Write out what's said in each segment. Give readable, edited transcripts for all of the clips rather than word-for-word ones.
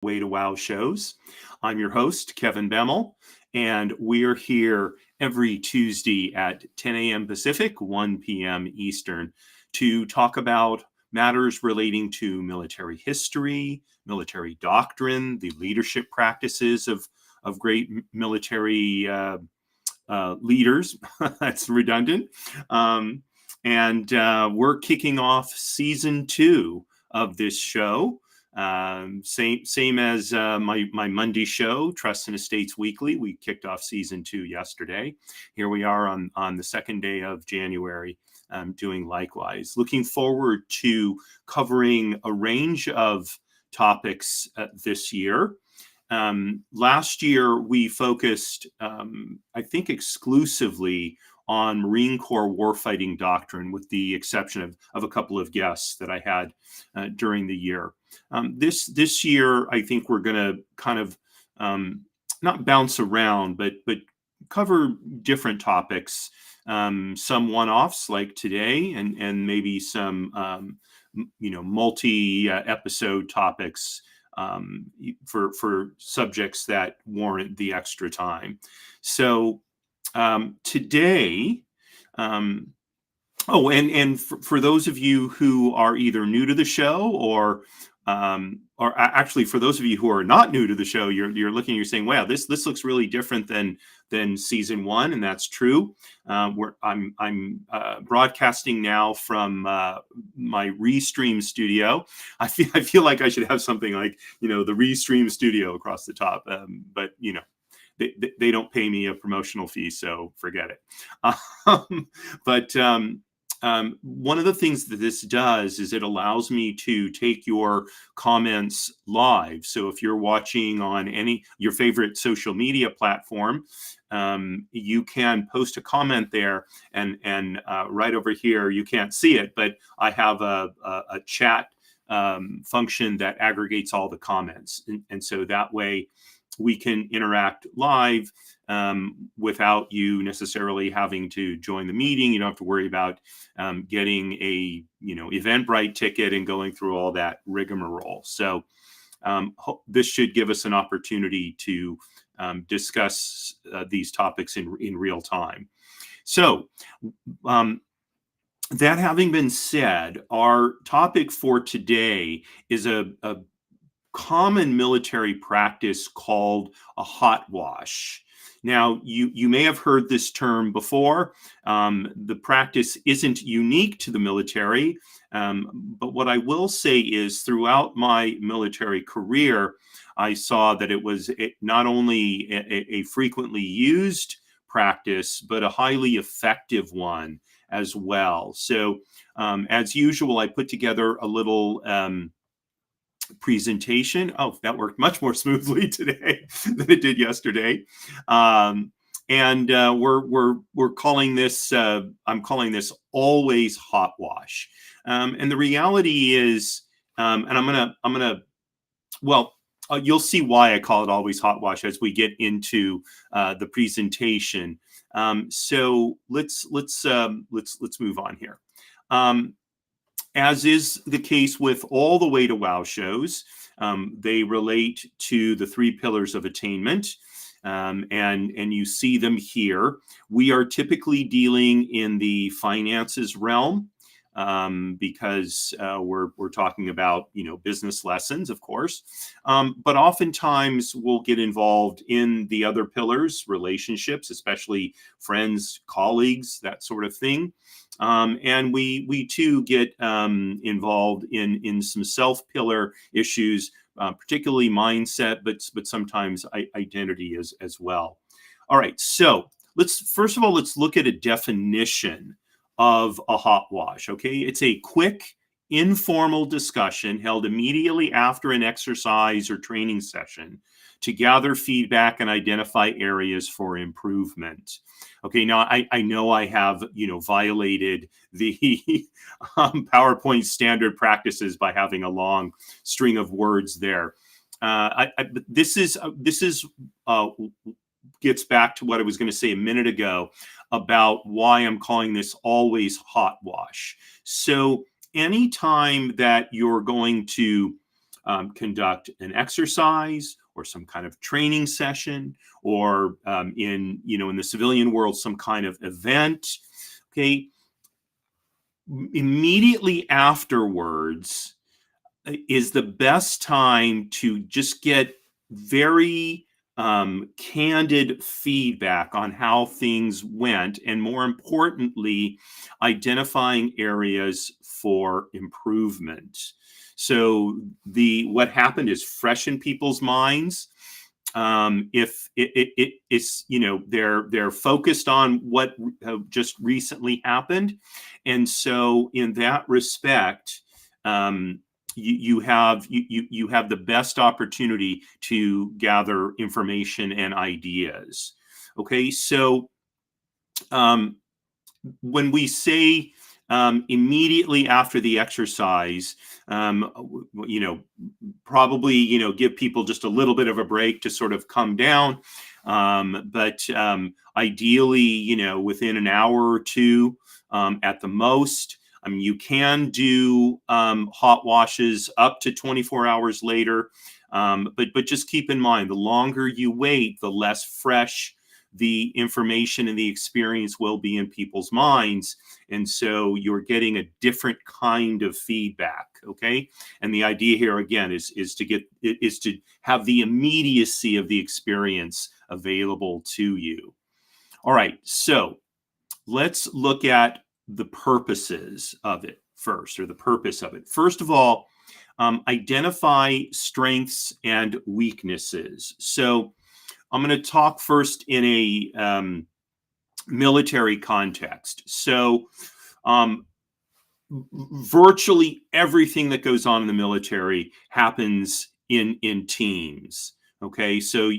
Way to Wow shows. I'm your host, Kevin Bemmel, and we're here every Tuesday at 10 a.m. Pacific, 1 p.m. Eastern to talk about matters relating to military history, military doctrine, the leadership practices of great military leaders. That's redundant. And we're kicking off season 2 of this show. Same as my Monday show, Trusts and Estates Weekly. We kicked off season 2 yesterday. Here we are on the second day of January, doing likewise. Looking forward to covering a range of topics this year. Last year, we focused, I think, exclusively on Marine Corps warfighting doctrine, with the exception of a couple of guests that I had during the year. This year, I think we're going to kind of not bounce around, but cover different topics, some one-offs like today, and maybe some multi-episode topics for subjects that warrant the extra time. So today, for those of you who are either new to the show or actually for those of you who are not new to the show, you're looking, you're saying, wow, this looks really different than season 1, and that's true. I'm broadcasting now from my Restream studio. I feel like I should have something like the Restream studio across the top, but they don't pay me a promotional fee, so forget it. One of the things that this does is it allows me to take your comments live. So if you're watching on your favorite social media platform, you can post a comment there, and right over here, you can't see it, but I have a chat function that aggregates all the comments. And so that way we can interact live without you necessarily having to join the meeting. You don't have to worry about getting a Eventbrite ticket and going through all that rigmarole. So this should give us an opportunity to discuss these topics in real time. So that having been said, our topic for today is a common military practice called a hotwash. Now, you may have heard this term before. The practice isn't unique to the military, but what I will say is throughout my military career, I saw that it was not only a frequently used practice, but a highly effective one as well. So as usual, I put together a little presentation. Oh, that worked much more smoothly today than it did yesterday. And we're calling this, I'm calling this always hotwash. And the reality is, and you'll see why I call it always hotwash as we get into the presentation. So let's move on here. As is the case with all the Way to Wow shows, they relate to the 3 pillars of attainment, and you see them here. We are typically dealing in the finances realm because we're talking about business lessons, of course, but oftentimes we'll get involved in the other pillars, relationships, especially friends, colleagues, that sort of thing. And we too get involved in some self-pillar issues, particularly mindset, but sometimes identity as well. All right, so first of all, let's look at a definition of a hotwash. Okay, it's a quick, informal discussion held immediately after an exercise or training session to gather feedback and identify areas for improvement. Okay, now I know I have violated the PowerPoint standard practices by having a long string of words there. This gets back to what I was going to say a minute ago about why I'm calling this always hotwash. So anytime that you're going to conduct an exercise or some kind of training session, or in the civilian world, some kind of event. Okay, immediately afterwards is the best time to just get very candid feedback on how things went, and more importantly, identifying areas for improvement. So what happened is fresh in people's minds. If it's they're focused on what just recently happened, and so in that respect, you have the best opportunity to gather information and ideas. Okay, so when we say immediately after the exercise, probably give people just a little bit of a break to sort of come down, but ideally within an hour or two at the most. I mean, you can do hot washes up to 24 hours later, but just keep in mind, the longer you wait, the less fresh the information and the experience will be in people's minds, and so you're getting a different kind of feedback. Okay, and the idea here again is to have the immediacy of the experience available to you. All right, so let's look at the purposes of it first, or the purpose of it. First of all, identify strengths and weaknesses. So I'm going to talk first in a military context. So virtually everything that goes on in the military happens in teams. Okay, so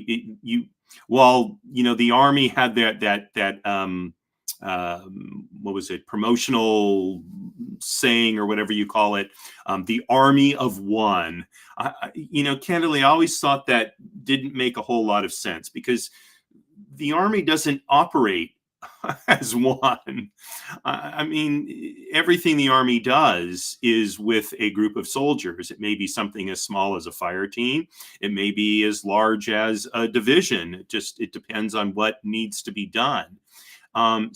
while the Army had that what was it, promotional saying or whatever you call it, the army of one. Candidly, I always thought that didn't make a whole lot of sense, because the Army doesn't operate as one. I mean, everything the Army does is with a group of soldiers. It may be something as small as a fire team. It may be as large as a division. It depends on what needs to be done. In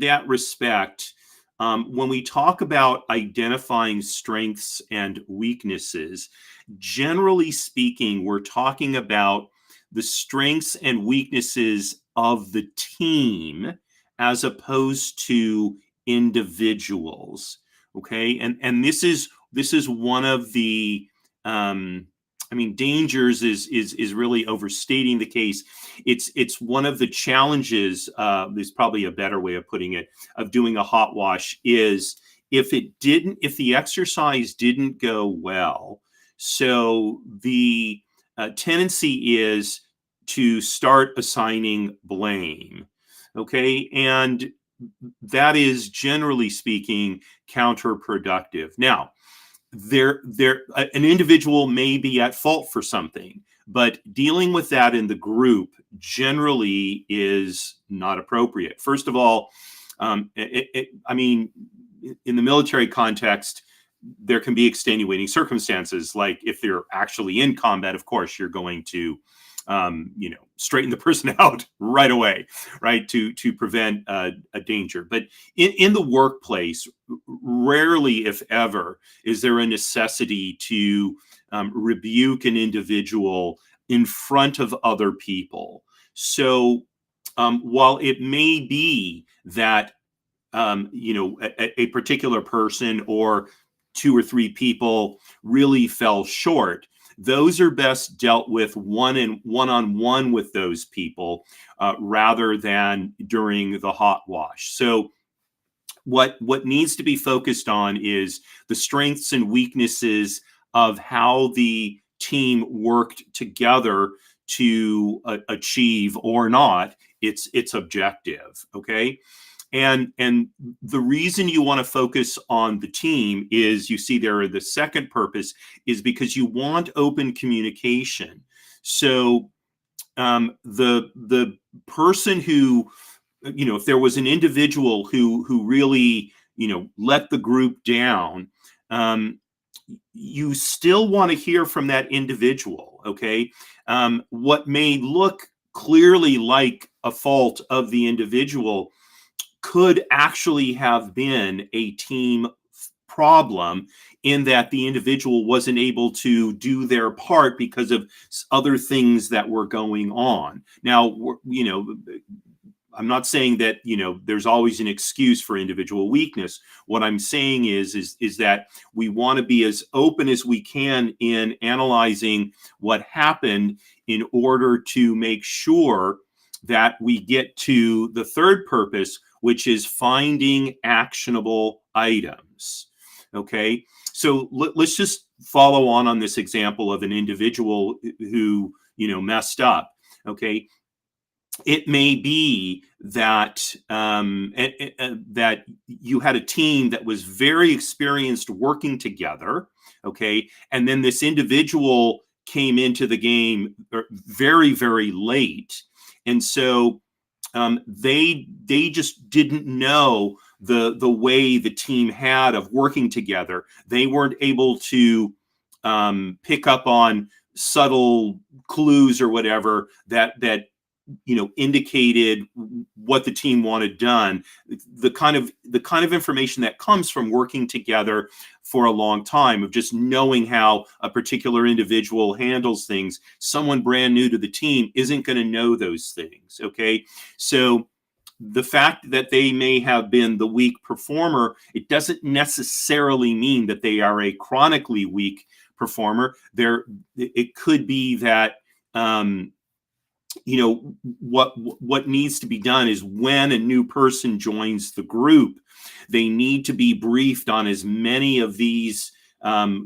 that respect, when we talk about identifying strengths and weaknesses, generally speaking, we're talking about the strengths and weaknesses of the team as opposed to individuals. Okay, and this is one of the dangers is really overstating the case. It's one of the challenges. There's probably a better way of putting it, of doing a hot wash, is if the exercise didn't go well. So the tendency is to start assigning blame. Okay, and that is, generally speaking, counterproductive. Now, an individual may be at fault for something, but dealing with that in the group generally is not appropriate. First of all, in the military context, there can be extenuating circumstances. Like if they're actually in combat, of course, you're going to straighten the person out right away, right, to prevent a danger. But in the workplace, rarely, if ever, is there a necessity to rebuke an individual in front of other people. So while it may be that a particular person or two or three people really fell short, those are best dealt with one-on-one with those people rather than during the hot wash. So what needs to be focused on is the strengths and weaknesses of how the team worked together to achieve or not its objective. Okay. And the reason you want to focus on the team is, you see there, the second purpose is because you want open communication. So the person who, if there was an individual who really, let the group down, um, you still want to hear from that individual. Okay. What may look clearly like a fault of the individual could actually have been a team problem, in that the individual wasn't able to do their part because of other things that were going on. Now, I'm not saying that there's always an excuse for individual weakness. What I'm saying is that we want to be as open as we can in analyzing what happened, in order to make sure that we get to the third purpose, which is finding actionable items. Okay, so let's just follow on this example of an individual who messed up. Okay, it may be that that you had a team that was very experienced working together. Okay, and then this individual came into the game very, very late, and so they just didn't know the way the team had of working together. They weren't able to pick up on subtle clues or whatever that indicated what the team wanted done. The kind of information that comes from working together for a long time, of just knowing how a particular individual handles things. Someone brand new to the team isn't going to know those things. Okay, so the fact that they may have been the weak performer, it doesn't necessarily mean that they are a chronically weak performer. It could be that what needs to be done is, when a new person joins the group, they need to be briefed on as many of these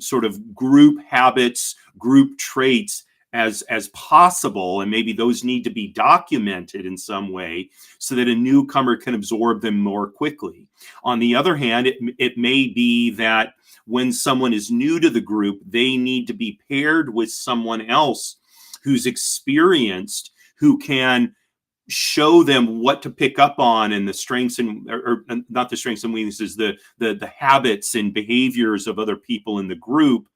sort of group habits, group traits as possible, and maybe those need to be documented in some way, so that a newcomer can absorb them more quickly. On the other hand, it may be that when someone is new to the group, they need to be paired with someone else who's experienced, who can show them what to pick up on, and the strengths or not the strengths and weaknesses, the habits and behaviors of other people in the group,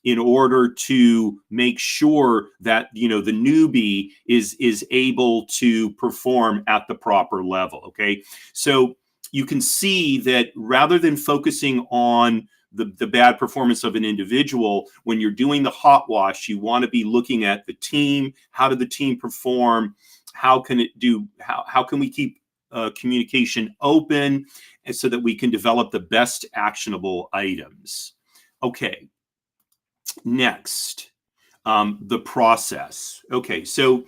in order to make sure that the newbie is able to perform at the proper level. Okay, so you can see that rather than focusing on the bad performance of an individual, when you're doing the hotwash, you want to be looking at the team. How did the team perform? How can we keep communication open, and so that we can develop the best actionable items? Okay, next, the process. Okay, so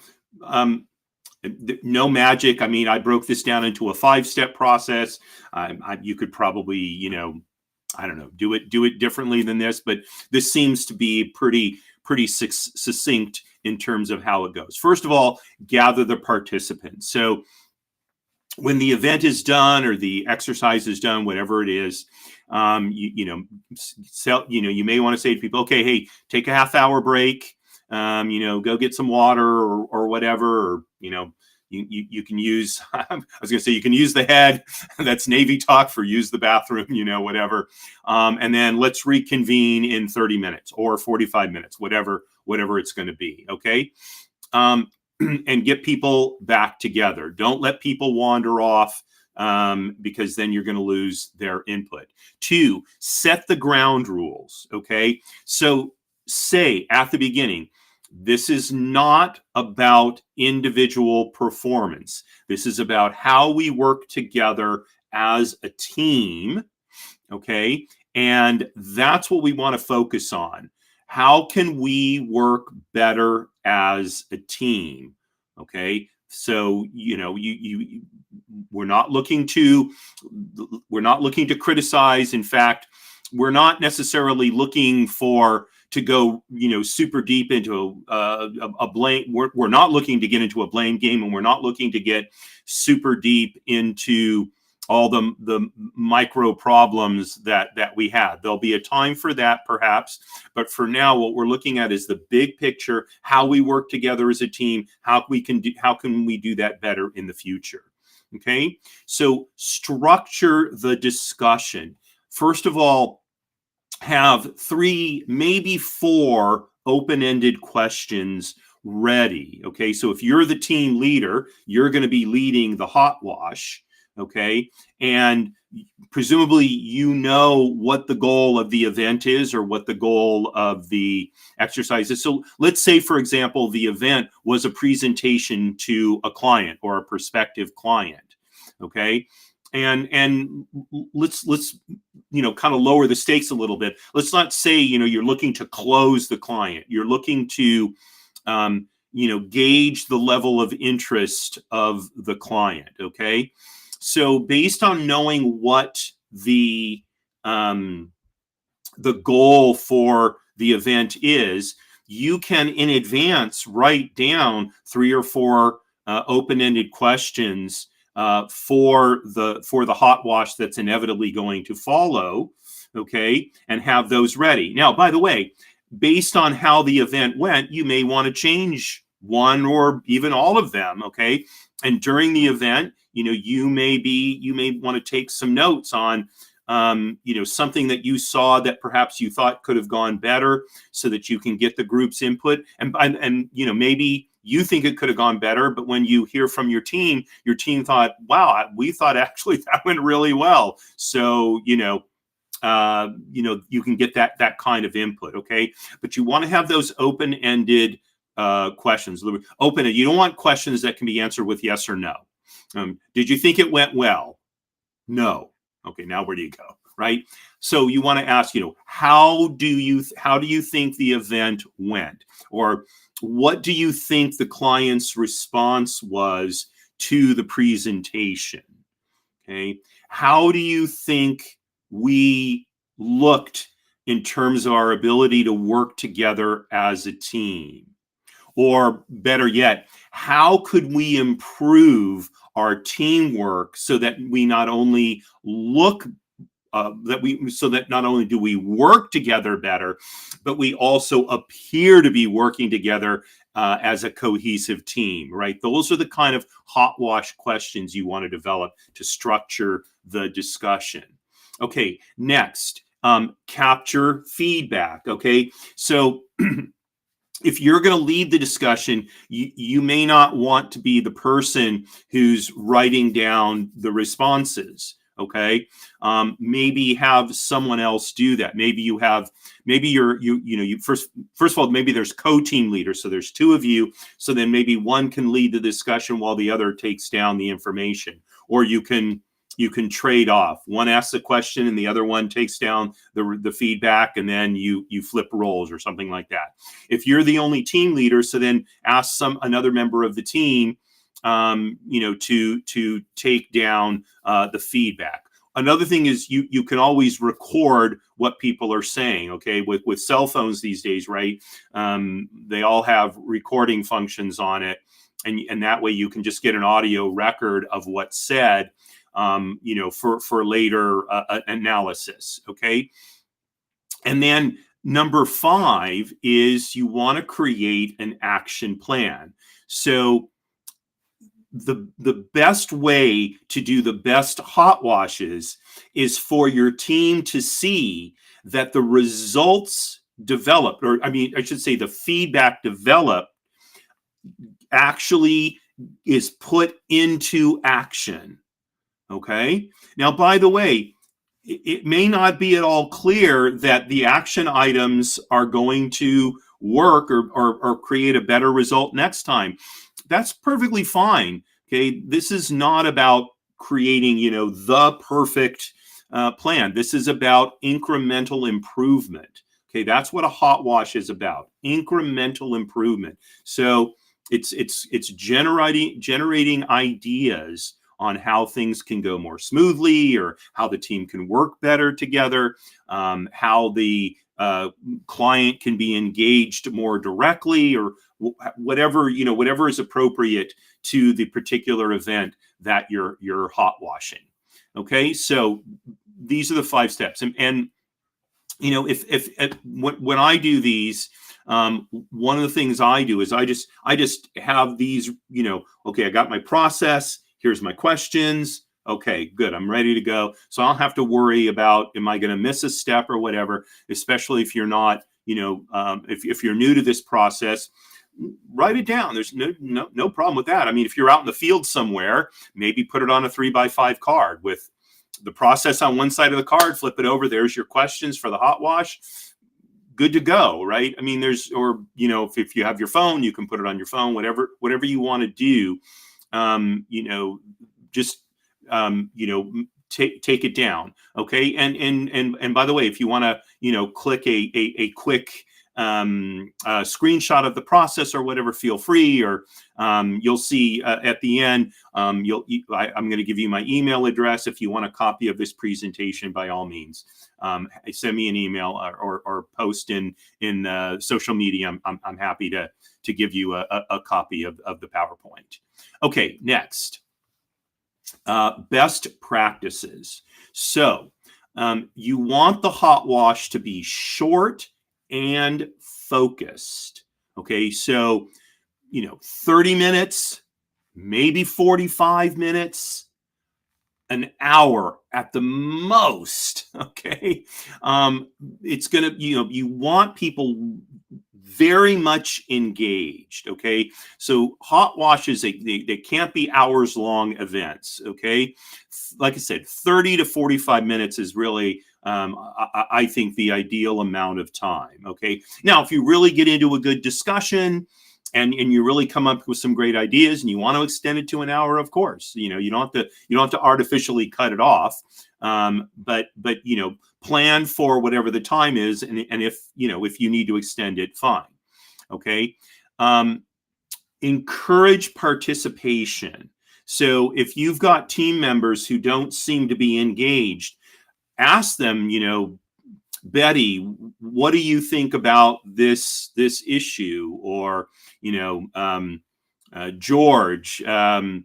no magic. I mean, I broke this down into a 5-step process. You could probably, I don't know, do it differently than this, but this seems to be pretty succinct in terms of how it goes. First of all, gather the participants. So when the event is done, or the exercise is done, whatever it is, you may want to say to people, okay, hey, take a half-hour break, go get some water or whatever, or you can use, I was going to say, you can use the head. That's Navy talk for use the bathroom, whatever. And then let's reconvene in 30 minutes or 45 minutes, whatever it's going to be. Okay. And get people back together. Don't let people wander off, because then you're going to lose their input. 2, set the ground rules. Okay. So say at the beginning, this is not about individual performance. This is about how we work together as a team. Okay. And that's what we want to focus on. How can we work better as a team? Okay. So, we're not looking to criticize. In fact, we're not necessarily looking to go, super deep into a blame. We're not looking to get into a blame game, and we're not looking to get super deep into all the micro problems that we had. There'll be a time for that, perhaps, but for now, what we're looking at is the big picture: how we work together as a team, how can we do that better in the future. Okay, so structure the discussion. First of all, have 3, maybe 4 open-ended questions ready. Okay, so if you're the team leader, you're going to be leading the Hotwash. Okay, and presumably you know what the goal of the event is or what the goal of the exercise is. So let's say, for example, the event was a presentation to a client or a prospective client. Okay, and let's kind of lower the stakes a little bit. Let's not say you're looking to close the client. You're looking to gauge the level of interest of the client. Okay, so based on knowing what the goal for the event is, you can in advance write down 3 or 4 open-ended questions for the Hotwash that's inevitably going to follow. Okay, and have those ready. Now, by the way, based on how the event went, you may want to change one or even all of them. Okay, and during the event, you may want to take some notes on something that you saw that perhaps you thought could have gone better, so that you can get the group's input. And maybe you think it could have gone better, but when you hear from your team thought, wow, we thought actually that went really well. So you can get that kind of input. Okay, but you want to have those open-ended questions. Open it. You don't want questions that can be answered with yes or no. Did you think it went well? No. Okay, now where do you go? Right. So you want to ask, how do you think the event went, or what do you think the client's response was to the presentation? Okay, how do you think we looked in terms of our ability to work together as a team? Or better yet, how could we improve our teamwork so that we not only look so that not only do we work together better, but we also appear to be working together as a cohesive team, right? Those are the kind of Hotwash questions you want to develop to structure the discussion. Okay, next, capture feedback. Okay, so if you're going to lead the discussion, you may not want to be the person who's writing down the responses. Okay, maybe have someone else do that. Maybe first of all, maybe there's co-team leaders, so there's 2 of you. So then maybe one can lead the discussion while the other takes down the information, or you can trade off. One asks a question and the other one takes down the feedback, and then you flip roles or something like that. If you're the only team leader, so then ask another member of the team to take down the feedback. Another thing is you can always record what people are saying. Okay, with cell phones these days, right? They all have recording functions on it, and that way you can just get an audio record of what's said, for later analysis. Okay, and then number 5 is you want to create an action plan. So the best way to do the best Hotwashes is for your team to see that the results developed, or I should say the feedback developed, actually is put into action. Okay. Now, by the way, it may not be at all clear that the action items are going to work or create a better result next time. That's perfectly fine. Okay. This is not about creating, the perfect plan. This is about incremental improvement. Okay. That's what a Hotwash is about. Incremental improvement. So it's generating ideas on how things can go more smoothly, or how the team can work better together, how the client can be engaged more directly, or whatever is appropriate to the particular event that you're Hotwashing. Okay, so these are the 5 steps, and if when I do these, one of the things I do is I just have these, okay, I got my process. Here's my questions. Okay, good. I'm ready to go. So I don't have to worry about, am I going to miss a step or whatever, especially if you're not, if you're new to this process. Write it down. There's no problem with that. I mean, if you're out in the field somewhere, maybe put it on a 3x5 card with the process on one side of the card, flip it over. There's your questions for the Hotwash. Good to go, right? I mean, if you have your phone, you can put it on your phone, whatever you want to do. Just take it down. Okay. And by the way, if you want to, click a quick screenshot of the process or whatever, feel free, or you'll see at the end, I'm going to give you my email address. If you want a copy of this presentation, by all means, send me an email or post in social media. I'm happy to give you a copy of the PowerPoint. Okay, next. Best practices. So you want the Hotwash to be short and focused. Okay, so 30 minutes, maybe 45 minutes, an hour at the most. Okay, it's gonna, you want people very much engaged. Okay, so Hotwashes, they can't be hours long events. Okay, like I said, 30 to 45 minutes is really I think the ideal amount of time. Okay, now if you really get into a good discussion and you really come up with some great ideas and you want to extend it to an hour, of course, you don't have to artificially cut it off. But plan for whatever the time is, and if you need to extend it, fine. Okay. Encourage participation. So if you've got team members who don't seem to be engaged, ask them, Betty, what do you think about this issue? Or George, as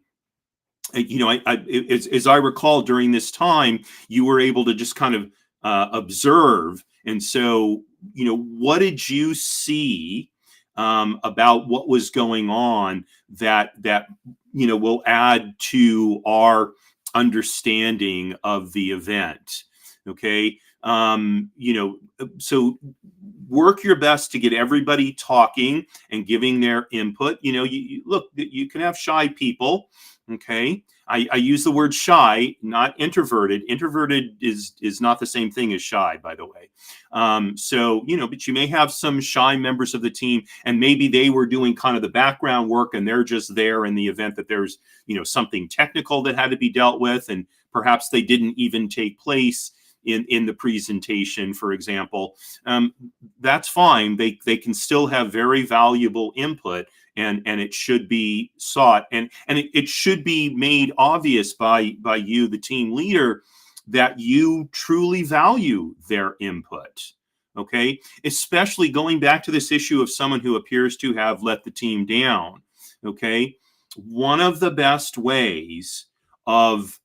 I recall, during this time, you were able to just kind of observe. And so, what did you see about what was going on that will add to our understanding of the event? Okay. So work your best to get everybody talking and giving their input. Look, you can have shy people. Okay. I use the word shy, not introverted. Introverted is not the same thing as shy, by the way. But you may have some shy members of the team, and maybe they were doing kind of the background work and they're just there in the event that there's, something technical that had to be dealt with, and perhaps they didn't even take place in the presentation, for example. That's fine. They can still have very valuable input, and it should be sought, and it should be made obvious by you, the team leader, that you truly value their input. Okay, especially going back to this issue of someone who appears to have let the team down. Okay, one of the best ways of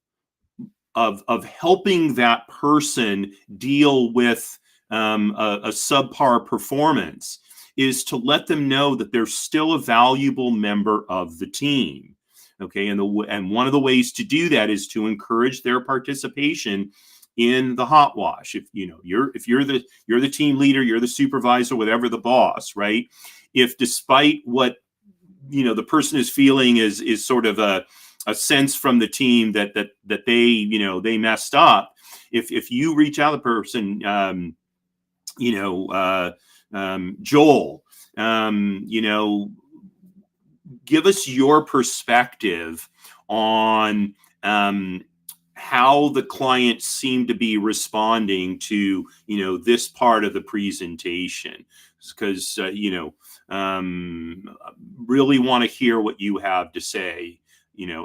helping that person deal with a subpar performance is to let them know that they're still a valuable member of the team. Okay, and one of the ways to do that is to encourage their participation in the Hotwash. If you're the team leader, you're the supervisor, whatever the boss, right? If despite what the person is feeling is sort of a sense from the team that they messed up, if you reach out to the person, Joel, give us your perspective on how the client seemed to be responding to this part of the presentation, because really want to hear what you have to say.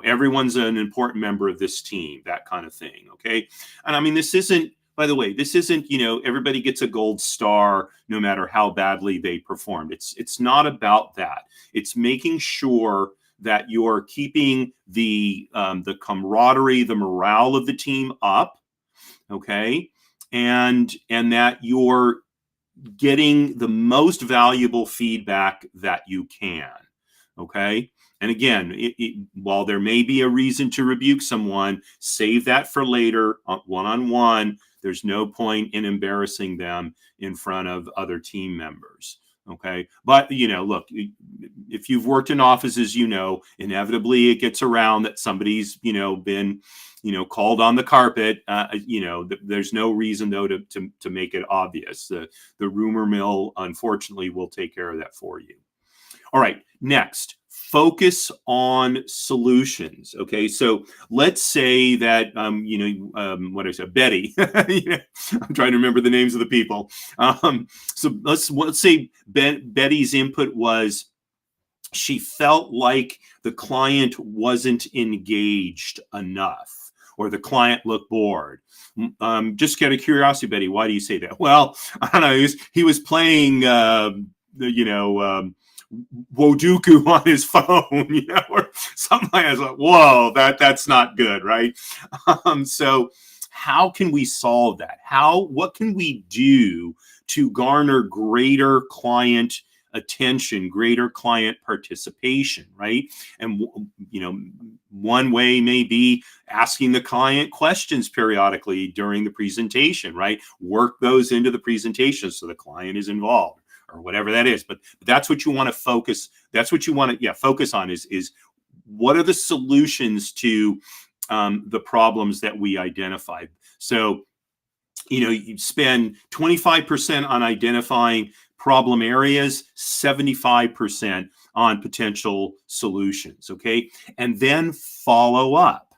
Everyone's an important member of this team, that kind of thing. Okay. And I mean, this isn't, by the way, everybody gets a gold star no matter how badly they performed. It's not about that. It's making sure that you're keeping the camaraderie, the morale of the team up. Okay. And that you're getting the most valuable feedback that you can. Okay. And again, while there may be a reason to rebuke someone, save that for later, one-on-one. There's no point in embarrassing them in front of other team members. Okay. But, look, if you've worked in offices, inevitably it gets around that somebody's, been, called on the carpet. There's no reason, though, to make it obvious. The rumor mill, unfortunately, will take care of that for you. All right. Next, focus on solutions. Okay, so let's say that what I said, Betty. I'm trying to remember the names of the people. So let's say Betty's input was she felt like the client wasn't engaged enough, or the client looked bored. Just out of curiosity, Betty, why do you say that? Well, I don't know. He was playing, Woduku on his phone, or something like that. I was like, whoa, that's not good, right? So how can we solve that? What can we do to garner greater client attention, greater client participation, right? And, one way may be asking the client questions periodically during the presentation, right? Work those into the presentation so the client is involved, or whatever that is. But that's what you want to focus. That's what you want to focus on is what are the solutions to the problems that we identified. So, you spend 25% on identifying problem areas, 75% on potential solutions. Okay. And then follow up.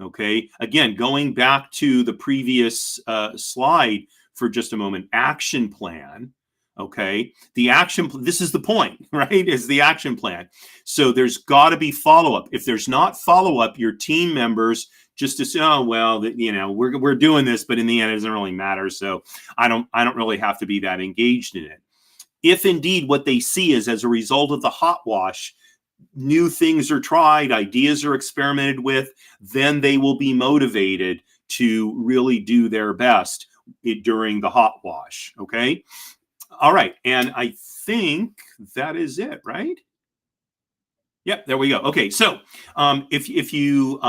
Okay. Again, going back to the previous slide for just a moment, action plan. Okay. The action, this is the point, right? Is the action plan. So there's got to be follow-up. If there's not follow-up, your team members just assume, oh, well, we're doing this, but in the end, it doesn't really matter. So I don't really have to be that engaged in it. If indeed what they see is as a result of the Hotwash, new things are tried, ideas are experimented with, then they will be motivated to really do their best during the Hotwash. Okay. All right. And I think that is it, right? Yep, there we go. Okay, so if you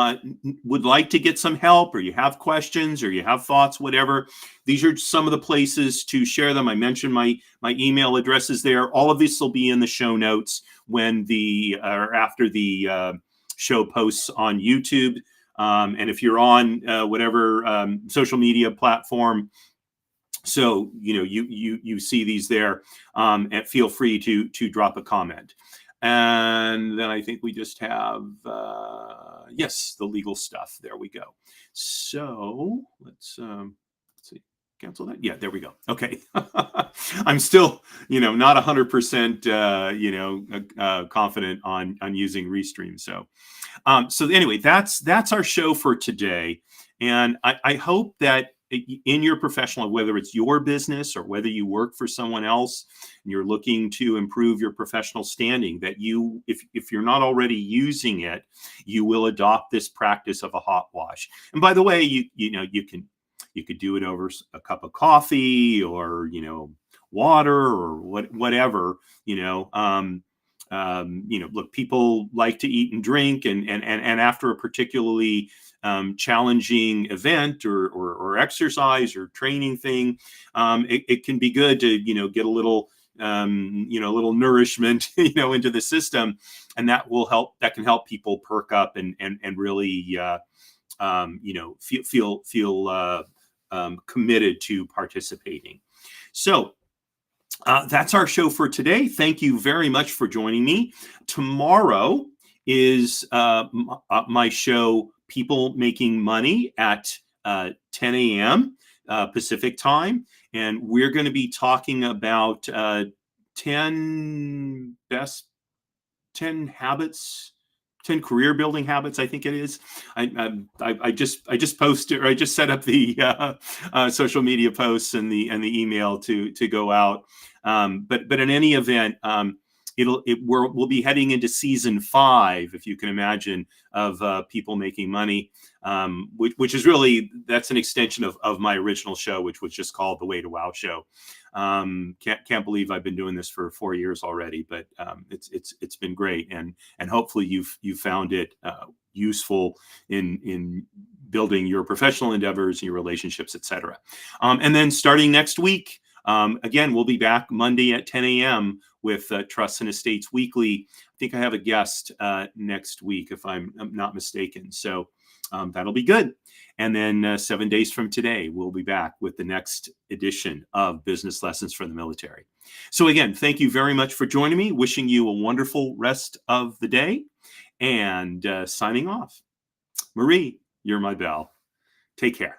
would like to get some help, or you have questions, or you have thoughts, whatever, these are some of the places to share them. I mentioned my email address is there. All of this will be in the show notes when after the show posts on YouTube. And if you're on whatever social media platform, so you see these there, and feel free to drop a comment. And then I think we just have, yes, the legal stuff. There we go. So let's see, cancel that. Yeah, there we go. Okay. I'm still, not 100%, confident on using Restream. So anyway, that's our show for today. And I hope that in your professional, whether it's your business or whether you work for someone else and you're looking to improve your professional standing, that if you're not already using it, you will adopt this practice of a Hotwash. And by the way, you could do it over a cup of coffee, or water, or whatever. Look, people like to eat and drink, and after a particularly challenging event or exercise or training thing, it can be good to get a little little nourishment into the system, and that can help people perk up and really feel committed to participating. So that's our show for today. Thank you very much for joining me. Tomorrow is my show, People Making Money, at 10 a.m. Pacific time. And we're going to be talking about 10 habits, 10 career building habits, I think it is. I just posted, or I just set up the social media posts and the email to go out. But in any event, we'll be heading into season 5, if you can imagine, of People Making Money, which is really, that's an extension of my original show, which was just called The Way to Wow Show. Can't believe I've been doing this for 4 years already, but it's been great, and hopefully you've found it useful in building your professional endeavors, your relationships, etc. And then starting next week, again, we'll be back Monday at 10 a.m. with Trusts and Estates Weekly. I think I have a guest next week, if I'm not mistaken. So that'll be good. And then 7 days from today, we'll be back with the next edition of Business Lessons for the Military. So again, thank you very much for joining me. Wishing you a wonderful rest of the day, and signing off. Marie, you're my bell. Take care.